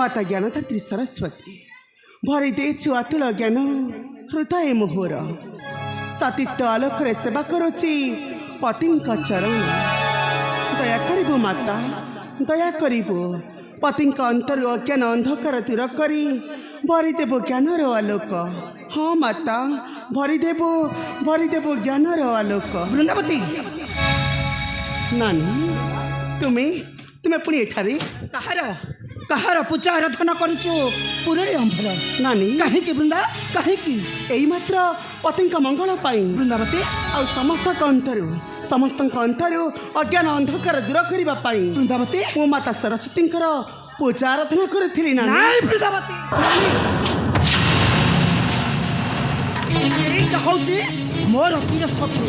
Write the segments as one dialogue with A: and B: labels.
A: माता ज्ञानदात्री सरस्वती भरी देछु अतुल ज्ञान हृदय मोहर सतीत्व आलोक सेवा करुची पति चरण दया करिबो माता दया करिबो पति अंतर अज्ञान अंधकार दूर करी भरीदेव ज्ञानर आलोक। हाँ माता भरीदेव ज्ञानर आलोक।
B: वृंदावती
A: नानी तुम्हें तुम्हें पुणी एठारे
B: कहार पूजा आराधना करुचु पुरे अंभर
A: नानी
B: कहीं वृंदा कहीं
A: एई मात्र पति मंगल पाई
B: वृंदावती
A: आ समस्त अंतरु अज्ञान अंधकार दूर करने पाई
B: वृंदावती
A: मो माता सरस्वती पूजा आराधना करी ना
B: वृंदावती मोर चिर शत्रु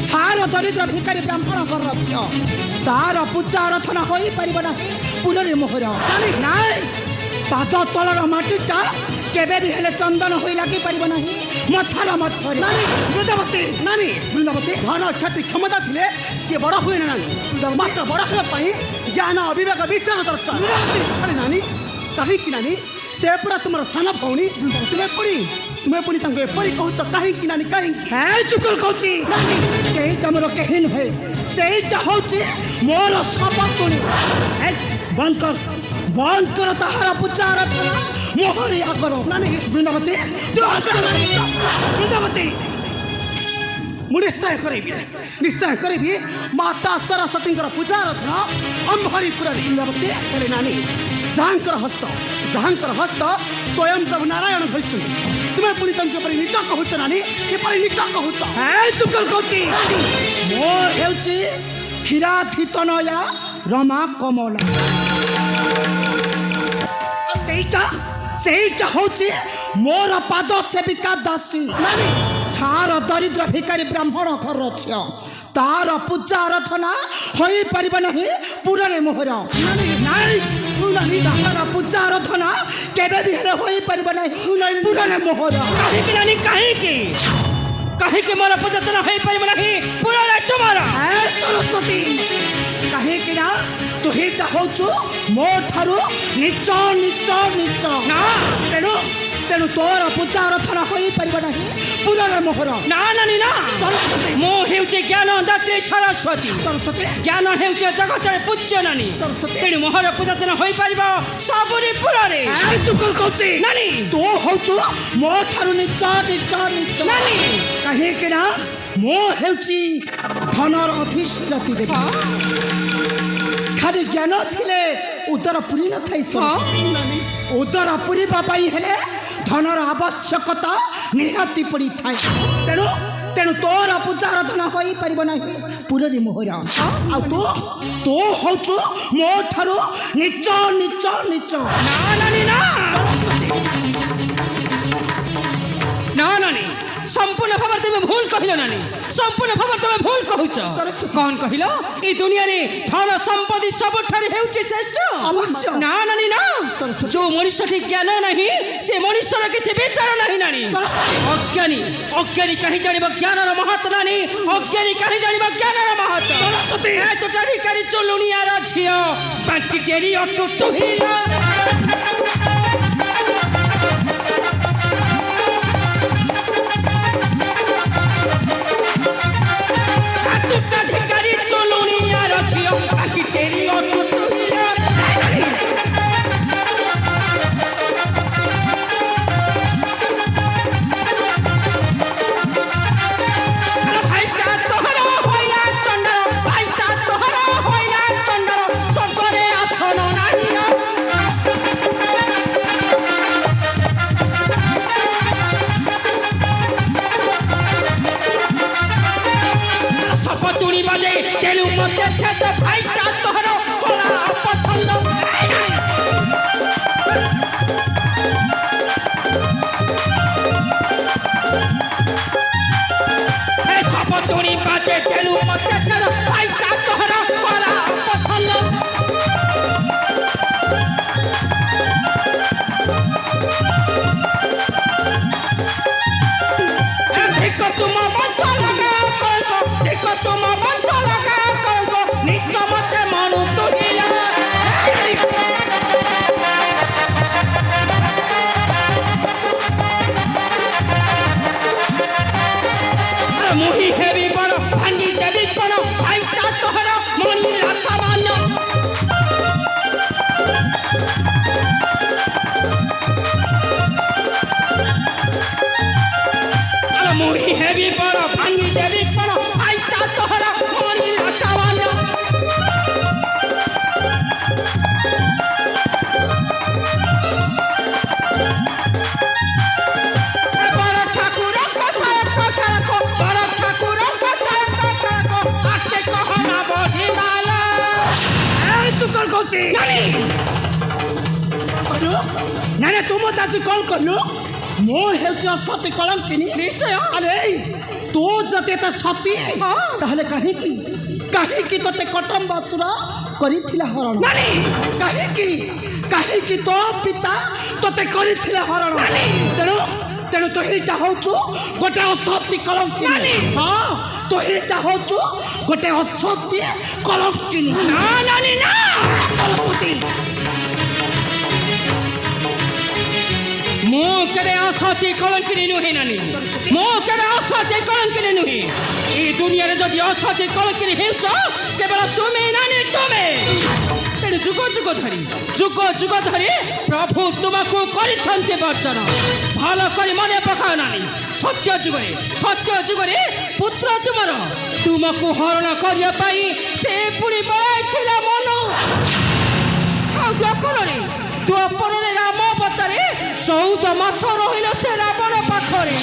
B: छार दरिद्र भिकारी ब्राह्मण घर झील तार पूजा आराधना हो पार ना पुनरे मोहर नाई पाद तलर माटीटा केबे भी हेले चंदन हो लगी पार ना मथार मत वृंदावती नानी वृंदावती
A: धन ख्याति क्षमता थे किए बड़ हुए ना मात्र बड़ हाँ ज्ञान अविवेक विचार दरकार अरे नानी कहीं नानी से पूरा तुम सान भौणी तुम्हें पुणी एपरी कहूच कहीं नानी कहीं
B: चुकल कहूँ मोर कहीं नुहे से मोर सपत्नी बंद कर ताहार पूजा आराधना मोहरे आगर नानी वृंदावती वृंदावती
A: निश्चय करी माता सरस्वती पूजा आराधना अंभरी पूरा वृंदावती अरे नानी जहाँकर हस्त स्वयं प्रभु नारायण धरी तुम्हें पुणी पर निच कहूच नानी नीच कहूच
B: चुकल कहूँ मोर क्षीराधित नया रमा कमला से हूँ मोर पाद सेविका दासी छार दरिद्र भिकारी ब्राह्मण घर झील तार पूजा आराधना हो पार ना पुरे मोहर तार पूजा आराधना केबे भी हो पार ना पुरे मोहर कहीं मोर पूजा आराधना हो पार ना पुरे तुम्हारा सरस्वती कहीं तुही हूँ मो ठारू नीच नीच नीच ना तेणु तोर पूजा आराधना हो पार ना पुरे मोहर ना नानी ना सरस्वती मो हेउचे ज्ञान दात्री सरस्वती ज्ञान हेउचे जगत पूज्य नानी सरस्वती तेणु मोहर पूजा आराधना हो पार सबरी पुरे चुकल कहूँ नानी तो हूँ मो ठारू नीच नीच नीच नानी कहीं मो हेउची धनर अधिष्ठाती देवी खाली ज्ञान थिले उदर पुरी न थाई उदर पुरीबा पाई हेले धनर आवश्यकता निहाती पड़ी थाई तेणु तोर पूजा आराधना हो पार ना पुरे मोहर आ तो हूँ मो ठारू नीच नीच नीच ना नानी संपूर्ण भाव तुम भूल कहल नानी संपूर्ण भाव तुम भूल कहूच कौन कहल ई दुनिया रे धन संपत्ति सबठार हेउची श्रेष्ठ अवश्य ना नानी ना जो मनुष्य के ज्ञान नहीं से मनुष्यर किसी विचार नहीं नानी अज्ञानी कहीं जानिब ज्ञानर महत्व नानी अज्ञानी कहीं जानिब ज्ञानर महत्व सरस्वती ए तो अधिकारी चलुनियार झियो बाकी तेरी अटु तुहिला মুহি হেবি বড় ভাঙ্গি দেবি বড় আইটা তোহর মনির আশাবান মুহি হেবি বড় ভাঙ্গি দেবি বড় আইটা তোহর মনির আশাবান ନାଇଁ ତୁ ମତେ ଆଜି କଣ କଲୁ ମୁଁ ହେଉଛି ଅସତୀ କଳଙ୍କିନୀ ନିଶ୍ଚୟ ଆରେ ତୁ ଯଦି ଏତେ ସତୀ ତାହେଲେ କାହିଁକି କାହିଁକି ତତେ କଟମ୍ବାସୁର କରିଥିଲା ହରଣ କାହିଁକି କାହିଁକି ତୋ ପିତା ତତେ କରିଥିଲେ ହରଣ ତେଣୁ ତେଣୁ ତୁ ଏଇଟା ହଉଛୁ ଗୋଟେ ଅସତୀ କଳଙ୍କିନୀ ହଁ ତୁ ଏଇଟା ହଉଛୁ ଗୋଟେ ଅସତୀ କଳଙ୍କିନୀ ନା ନାନୀ ନା ସରସ୍ୱତୀ ମୁଁ କେବେ ଅସତୀ କଳଙ୍କିନୀ ନୁହେଁ ନାନୀ ମୁଁ କେବେ ଅସତୀ କଳଙ୍କିନୀ ନୁହେଁ ଏ ଦୁନିଆରେ ଯଦି ଅସତୀ କଳଙ୍କିନୀ ହେଉଛ କେବଳ ତୁମେ ନାନୀ ତୁମେ ତେଣୁ ଯୁଗ ଯୁଗ ଧରି ପ୍ରଭୁ ତୁମକୁ କରିଛନ୍ତି ବର୍ଜନ ଭଲ କରି ମନେ ପକାଅ ନାନୀ ସତ୍ୟ ଯୁଗରେ ପୁତ୍ର ତୁମକୁ ହରଣ କରିବା ପାଇଁ ସେ ପୁଣି ବଳାଇଥିଲା ମନ ଆଉ ଦ୍ୱାପରରେ ରାମ ଅବତାରେ 14 ମାସ ରହିଲ ସେ ରାବଣ ପାଖରେ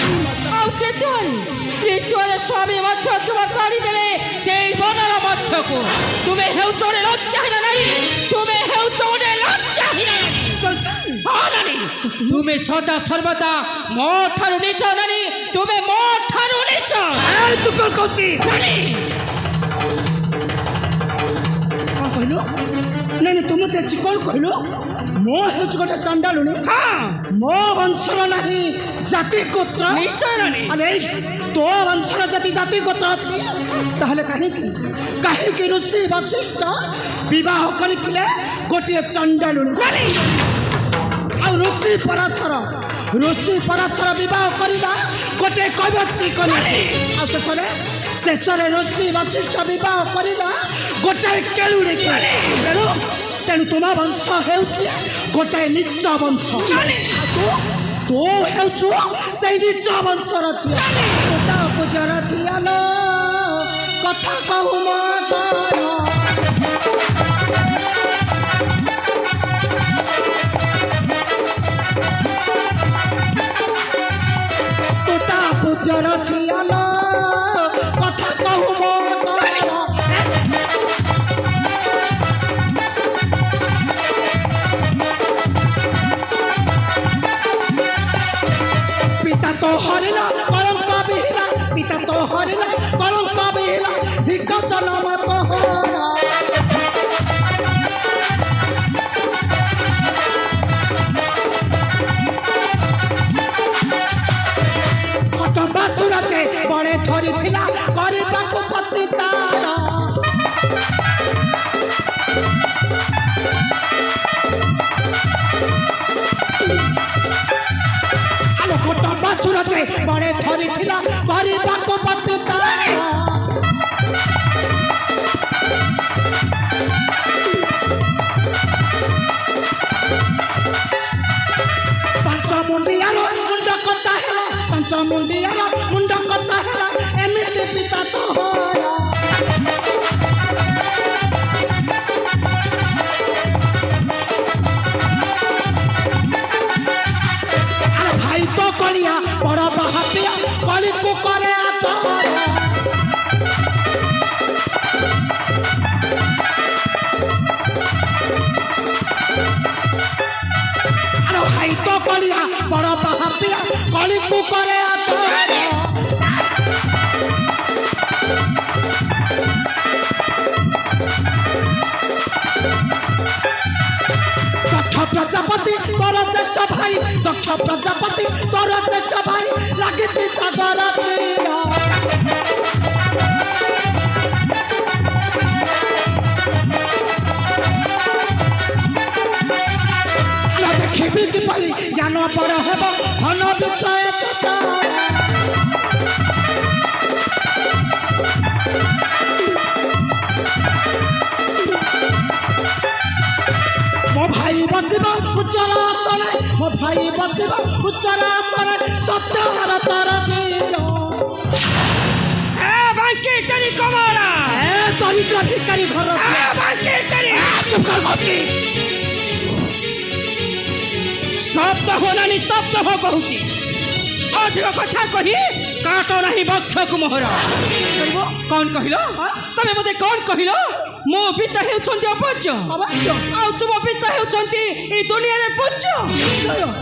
B: ଆଉ ତ୍ରେତୁଆରେ ସ୍ୱାମୀ ମଧ୍ୟ ତୁମ କାଢ଼ିଦେଲେ ସେଇ ବନର ମଧ୍ୟକୁ ତୁମେ ହେଉଛ ଗୋଟେ ଲଜ୍ଜାହୀନ ନାରୀ ତୁମେ ହେଉଛ ଗୋଟେ ଲଜ୍ଜାହୀନ ନାରୀ ତୁମେ ସଦା ସର୍ବଦା ମୋ ଠାରୁ ନିଚ ନାରୀ ତୁମେ ମୋ ଠାରୁ ନିଚ ତୁ କଣ କହୁଛି କଣ କହିଲୁ ନାଇଁ ତୁ ମତେ ଆଜି କଣ କହିଲୁ ମୋ ହେଉଛି ଗୋଟେ ଚଣ୍ଡାଳୁଣୀ ମୋ ବଂଶର ନାହିଁ ଜାତି ଗୋତ୍ର ଆରେ ତୋ ବଂଶର ଯଦି ଜାତି ଗୋତ୍ର ଅଛି ତାହେଲେ କାହିଁକି ଋଷି ବଶିଷ୍ଠ ବିବାହ କରିଥିଲେ ଗୋଟିଏ ଚଣ୍ଡାଳୁଣୀ ଆଉ ଋଷି ପରାଶର ବିବାହ କରିବା ଗୋଟିଏ କୈବର୍ତ୍ତୀ କନ୍ୟା ଆଉ ଶେଷରେ ଋଷି ବଶିଷ୍ଠ ବିବାହ କରିବା ଗୋଟାଏ କେଳୁଣୀ ତେଣୁ ତୁମ ବଂଶ ହେଉଛି ଗୋଟାଏ ନିଚ ବଂଶ ତୁ ହେଉଛୁ ସେଇ ନିଚ ବଂଶର ଝିଅ ତୋଟା ପୂଜାର ଝିଅ କଥା କହୁ ତୋଟା ପୂଜାର ଝିଅ କଥା କହୁ হরিলা কলঙ্ক বিহিলা পিতা তো হরিলা কলঙ্ক বিহিলা ভিক্ষ জনম তোহরা কটম্বাসুর সে বড়ে ধরিଥିଲା କରିବାକୁ ପତି ତାର କଟମ୍ବାସୁର ସେ ବଳେ ଧରିଥିଲା କରିବାକୁ ପତି ତାର ପାଞ୍ଚ ମୁଣ୍ଡିଆର ମୁଣ୍ଡ କଟା ହେଲା ଏମିତି ପିତା ତୋହର কলিয়া বড় বাহাপিয়া কলিকু করে আর ভাই তো কলিয়া বড় বাহাপিয়া কলিকু করে প্রজাপতি তোর জ্যেষ্ঠ ভাই দক্ষ প্রজাপতি তোর জ্যেষ্ঠ ভাই লাগিছে সাগর দেখিবি কিপরি জ্ঞান বড় ହେବ ଧନ ବିଷୟ ବସିବ ଉଚ୍ଚର ଆସନ ସତ୍ୟର ତର
C: ବାଙ୍କିଟାରୀ କମଳା
B: ଦରିଦ୍ର ଭିକାରୀ ଘର
C: ବାଙ୍କିଟାରୀ
B: ଶବ୍ଦ ହୋ ନାନୀ ଶବ୍ଦ ହୋ କହୁଛି ଅଧିକ କଥା କହି କାଟ ନାହିଁ ବକ୍ଷକୁ ମୋହର କଣ କହିଲ ତମେ ମତେ କଣ କହିଲ ମୋ ପିତା ହେଉଛନ୍ତି ଅପୂଜ୍ୟ ଆଉ ତୁମ ପିତା ହେଉଛନ୍ତି ଏଇ ଦୁନିଆରେ ପୂଜ୍ୟ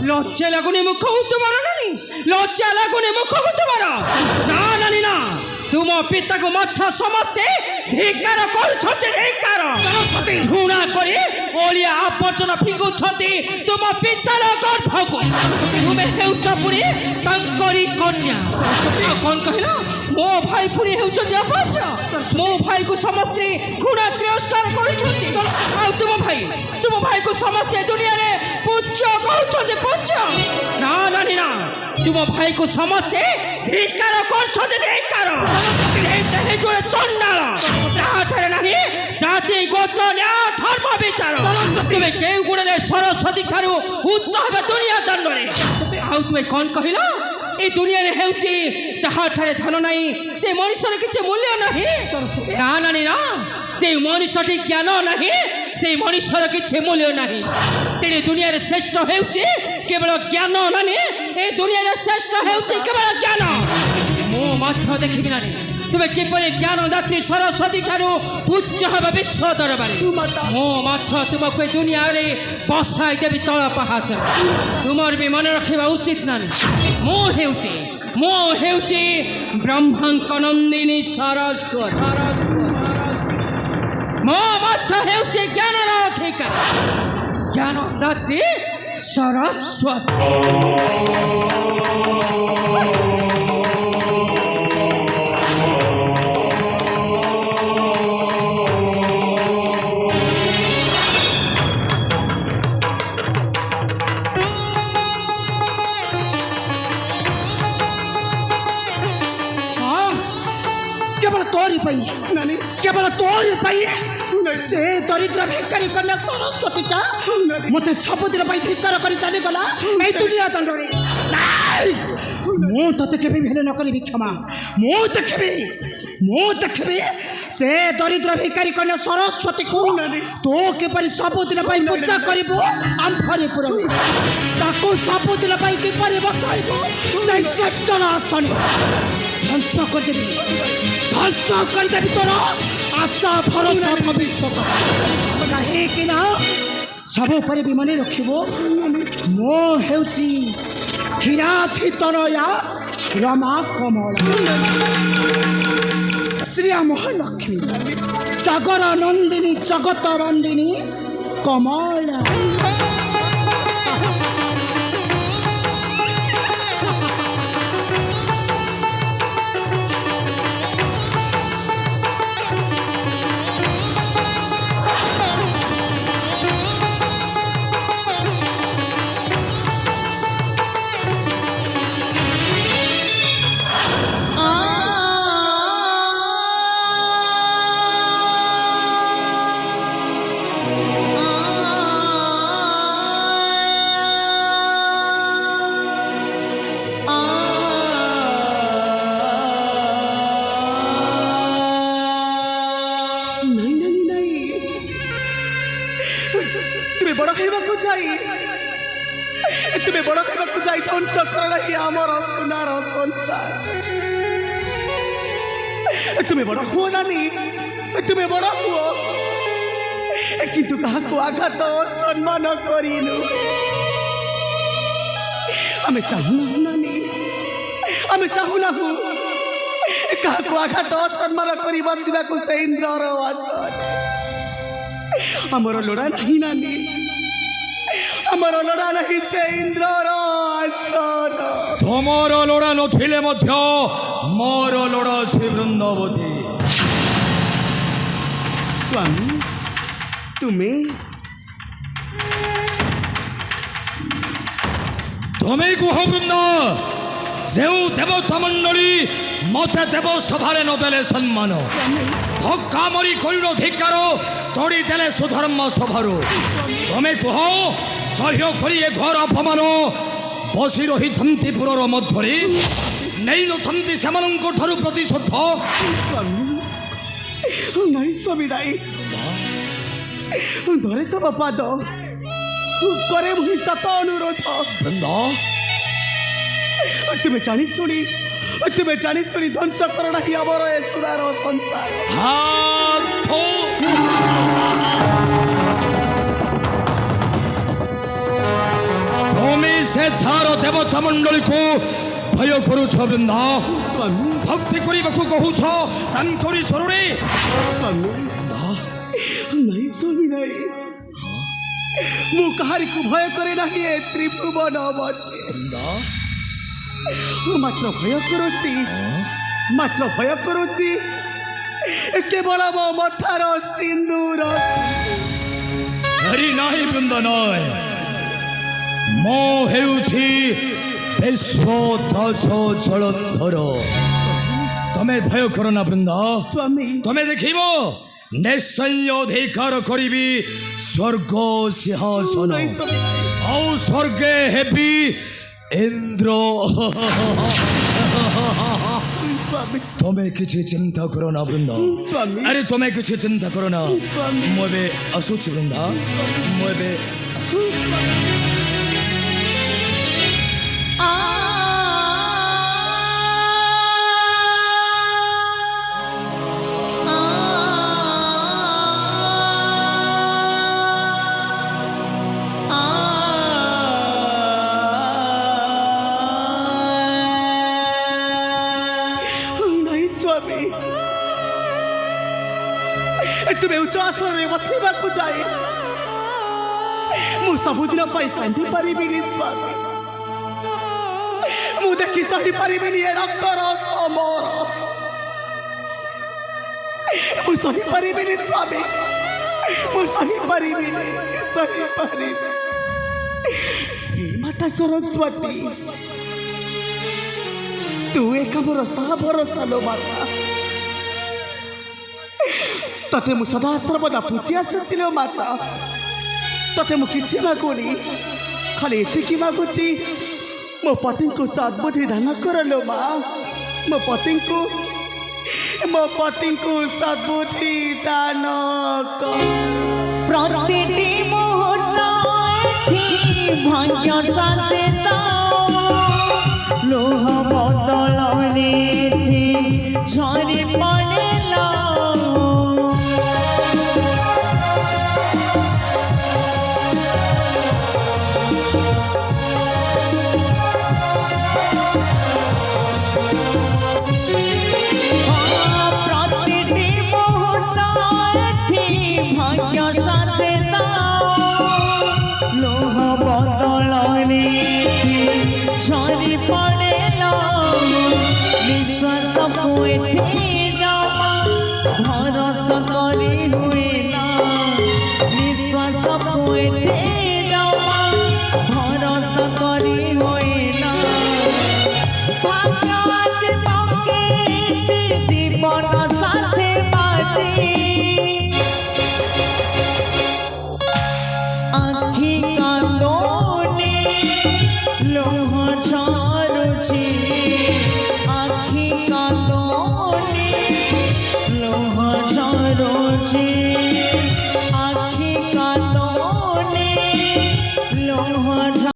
B: ଲଜ୍ଜା ଲାଗୁନି ମୁଖକୁ ତୁମର ନାନୀ ଲଜ୍ଜା ଲାଗୁନି ମୁଖକୁ ତୁମର ନା ନାନୀ ନା ତୁମ ପିତାକୁ ମଧ୍ୟ ସମସ୍ତେ ଧିକାର କରୁଛନ୍ତି ଧିକାର ଘୃଣା କରି ଅଳିଆ ଆବର୍ଜନା ଫିଙ୍ଗୁଛନ୍ତି ତୁମ ପିତାର ଗର୍ଭକୁ ତୁମେ ହେଉଛ ପୁଣି ତାଙ୍କରି କନ୍ୟା ଆଉ କଣ କହିଲ ମୋ ଭାଇ ପୁଣି ହେଉଛନ୍ତି ଅପୂଜ୍ୟ ମୋ ଭାଇକୁ ସମସ୍ତେ ଘୃଣା ତିରସ୍କାର କରୁଛନ୍ତି ଆଉ ତୁମ ଭାଇକୁ ସମସ୍ତେ ଦୁନିଆରେ ପୂଜ୍ୟ କହୁଛନ୍ତି ପୂଜ୍ୟ ନା ନାନୀ ନା ତୁମ ଭାଇକୁ ସମସ୍ତେ ଧିକାର କରୁଛନ୍ତି ଧିକାର ସେଇଟା ହେଉଛ ଚଣ୍ଡାଳ ଯାହାଠାରେ ନାହିଁ ଜାତି ଗୋତ୍ର ନ୍ୟାୟ ଧର୍ମ ବିଚାର ତୁମେ କେଉଁ ଗୁଣରେ ସରସ୍ୱତୀ ଠାରୁ ଉଚ୍ଚ ହେବେ ଦୁନିଆ ଦଣ୍ଡରେ ଆଉ ତୁମେ କଣ କହିଲ এই দুনিয়াରେ ହେଉଛି ଯାହାଠାରେ ଧନ ନାହିଁ ସେ ମଣିଷର କିଛି ମୂଲ୍ୟ ନାହିଁ ନା ନାନୀ ନା যে ମଣିଷଟି ଜ୍ଞାନ ନାହିଁ সেই ମଣିଷର କିଛି ମୂଲ୍ୟ ନାହିଁ ତେଣୁ ଦୁନିଆରେ ଶ୍ରେଷ୍ଠ ହେଉଛି କେବଳ ଜ୍ଞାନ ନାନୀ এই ଦୁନିଆରେ ଶ୍ରେଷ୍ଠ ହେଉଛି କେବଳ ଜ୍ଞାନ ମୁଁ ମଧ୍ୟ ଦେଖିବି ନାନୀ ତୁମେ କିପରି ଜ୍ଞାନ ଦାତ୍ରୀ ସରସ୍ୱତୀ ଠାରୁ ଉଚ୍ଚ ହେବ ବିଶ୍ୱ ଦରବାରେ ମୁଁ ମଧ୍ୟ ତୁମକୁ ଏ ଦୁନିଆରେ ବସାଇ ଦେବି ତଳ ପାହାଚ ତୁମର ବି ମନେ ରଖିବା ଉଚିତ ନାନୀ ମୁଁ ହେଉଛି ବ୍ରହ୍ମାଙ୍କ ନନ୍ଦିନୀ ସରସ୍ୱତୀ ମୁଁ ମଧ୍ୟ ହେଉଛି ଜ୍ଞାନର ଅଧିକାରୀ ଜ୍ଞାନ ଦାତ୍ରୀ ସରସ୍ୱତୀ কেবল তোর পাই সে দরিদ্র ভিকারী কন্যা সরস্বতীটা মতে ସବୁଦିନ ପାଇଁ ଭିକାର କରି ଚାଲିଗଲା এই দুনিয়া দণ্ডরে ମୁଁ ତତେ କେବେ ବି ହେଲେ ନ କରିବି କ୍ଷମା ମୁଁ ଦେଖିବି ସେ ଦରିଦ୍ର ଭିକାରୀ କନ୍ୟା ସରସ୍ୱତୀକୁ ତୁ କିପରି ସବୁଦିନ ପାଇଁ ପୂଜା କରିବୁ ଆମ୍ଭରେ ପୁରବି ତାକୁ ସବୁଦିନ ପାଇଁ କିପରି ବସାଇବୁ ସେଇ ଶ୍ରେଷ୍ଠର ଆସନ ଧ୍ୱଂସ କରିଦେବି ତୋର ଆଶା ଭରସା ଭବିଷ୍ୟତ କାହିଁକି ନା ସବୁ ଉପରେ ବି ମନେ ରଖିବୁ ମୁଁ ହେଉଛି କ୍ଷୀରାଥିତନୟା ରମା କମଳା ଶ୍ରୀୟା ମହାଲକ୍ଷ୍ମୀ ସାଗର ନନ୍ଦିନୀ ଜଗତ ବନ୍ଦିନୀ କମଳା তুমি বড় খাইবাকু যাই ধ্বংস কর নাহি আমার সোনার সংসার তুমি বড় হুও নানি তুমি বড় হুও কিন্তু কাহাকু আঘাত সম্মান করিনু আমি চাহু নানি আমি চাহু নাহু কাহাকু আঘাত সম্মান করি বসিবাকু সে ইন্দ্রর আসন আমার লোড়া নাহি নানি আমার লোড়া নাহি সে ইন্দ্রর আসন
C: তোমার লোড়া নথিলে মধ্য মোর লোড়া সে বৃন্দাবতী
A: স্বামী তুমি
C: তুমি কুহ বৃন্দ যে দেবতা মণ্ডলী মতে দেব সভারে নদেলে সম্মান ধক্কা মরি করিল ধিক্কার তড়ি দেলে সুধর্ম সভার তুমি কুহ সহ্য করি এ ঘর অপমান ବସି ରହିଥାନ୍ତି ପୁରର ମଧ୍ୟରେ ନେଇନଥାନ୍ତି ସେମାନଙ୍କ ଠାରୁ ପ୍ରତିଶୋଧ।
A: ସ୍ୱାମୀ ନାଇଁ ସ୍ୱାମୀ ନାଇଁ ଧରେ ତମ ପାଦ କରେ ମୁହିଁ ସତ ଅନୁରୋଧ।
C: ବୃନ୍ଦ
A: ତୁମେ ଜାଣି ଶୁଣି ଧ୍ୱଂସ କର ନାହିଁ ଆମର ଏ ସୁନାର ସଂସାର।
C: তুমি সে ঝার দেবতা মণ্ডলীକୁ ভয় କରୁଛ ବୃନ୍ଦ।
A: ସ୍ୱାମୀ
C: ଭକ୍ତି କରିବାକୁ କହୁଛ ତାଙ୍କରି ଚରଣେ।
A: ସ୍ୱାମୀ ନାଇଁ ସ୍ୱାମୀ ନାଇଁ ମୁଁ କାହାରିକୁ ଭୟ କରେ ନାହିଁ ଏ ତ୍ରିଭୁବନ ମଧ୍ୟରେ। ମାତ୍ର ଭୟ କରୁଛି କେବଳ ମୋ ମଥାର ସିନ୍ଦୁର।
C: ହରି ନାହିଁ ବୃନ୍ଦ ନୟ ମୁଁ ହେଉଛି ବିଶ୍ୱ ଜଳଧର। ତମେ ଭୟ କର ନା ବୃନ୍ଦ।
A: ସ୍ୱାମୀ
C: ତମେ ଦେଖିବ ନିଶ୍ଚୟ ଅଧିକାର କରିବି ସ୍ୱର୍ଗ ସିଂହାସନ
A: ନାଇଁ ସ୍ୱାମୀ
C: ଆଉ ସ୍ୱର୍ଗେ ହେବି ଇନ୍ଦ୍ର।
A: ସ୍ୱାମୀ
C: ତମେ କିଛି ଚିନ୍ତା କର ନା ବୃନ୍ଦ।
A: ସ୍ୱାମୀ
C: ଆରେ ତମେ କିଛି ଚିନ୍ତା କର ନା।
A: ସ୍ୱାମୀ
C: ମୁଁ ଏବେ ଆସୁଛି ବୃନ୍ଦ। ମୁଁ ଏବେ
A: ନାଇଁ ସ୍ୱାମୀ ତୁମେ ଉଚ୍ଚ ଆସନରେ ବସିବାକୁ ଯାଏ ମୁଁ ସବୁଦିନ ପାଇଁ କାନ୍ଦି ପାରିବିନି ସ୍ୱାମୀ। ମୁଁ ଦେଖି ସହିପାରିବିନି ଏ ରକ୍ତର ସମର। ମୁଁ ସହିପାରିବିନି ସ୍ୱାମୀ। ମୁଁ ସହିପାରିବିନି। ହେ ମାତା ସରସ୍ୱତୀ ତୁ ଏକା ମୋର ସାହା ଭରସା ଲୋ ମାତା। ତତେ ମୁଁ ସଦା ସର୍ବଦା ପୂଜି ଆସୁଛି ଲୋ ମାତା। ତତେ ମୁଁ କିଛି ମାଗୁନି ଖାଲି ଏତିକି ମାଗୁଛି ମୋ ପତିଙ୍କୁ ସଦ୍ବୁଦ୍ଧି ଦାନ କର ଲୋ ମା। ମୋ ପତିଙ୍କୁ ସଦ୍ବୁଦ୍ଧି ଦାନ କର।
D: ପ୍ରତିଟି ମୁହୂର୍ତ୍ତ ଭାଗ୍ୟ ସଚେତ ଲୋହ ବଦଳରେ ଝରି ପଡ଼ିଲା। ପ୍ରତିଟି ମୁହୂର୍ତ୍ତ ଭାଗ୍ୟ ସଚେତ ଲୋହ ବଦଳରେ ଝରି ପଡ଼ିଲା। ବିଶ୍ୱାସକୁ ଏଠି ଜମା ଭରସା କରି ହୁଏ ନା। ବିଶ୍ୱାସକୁ ଏଠି ଜମା ଭରସା କରି ହୁଏ ନା। ଭାଗ୍ୟ ଆଜି ପକେଇଛି ଜୀବନ ସାଥେ ବାଜି। ଆଖି କାନ୍ଦୁନି ଲୁହ ଝରୁଛି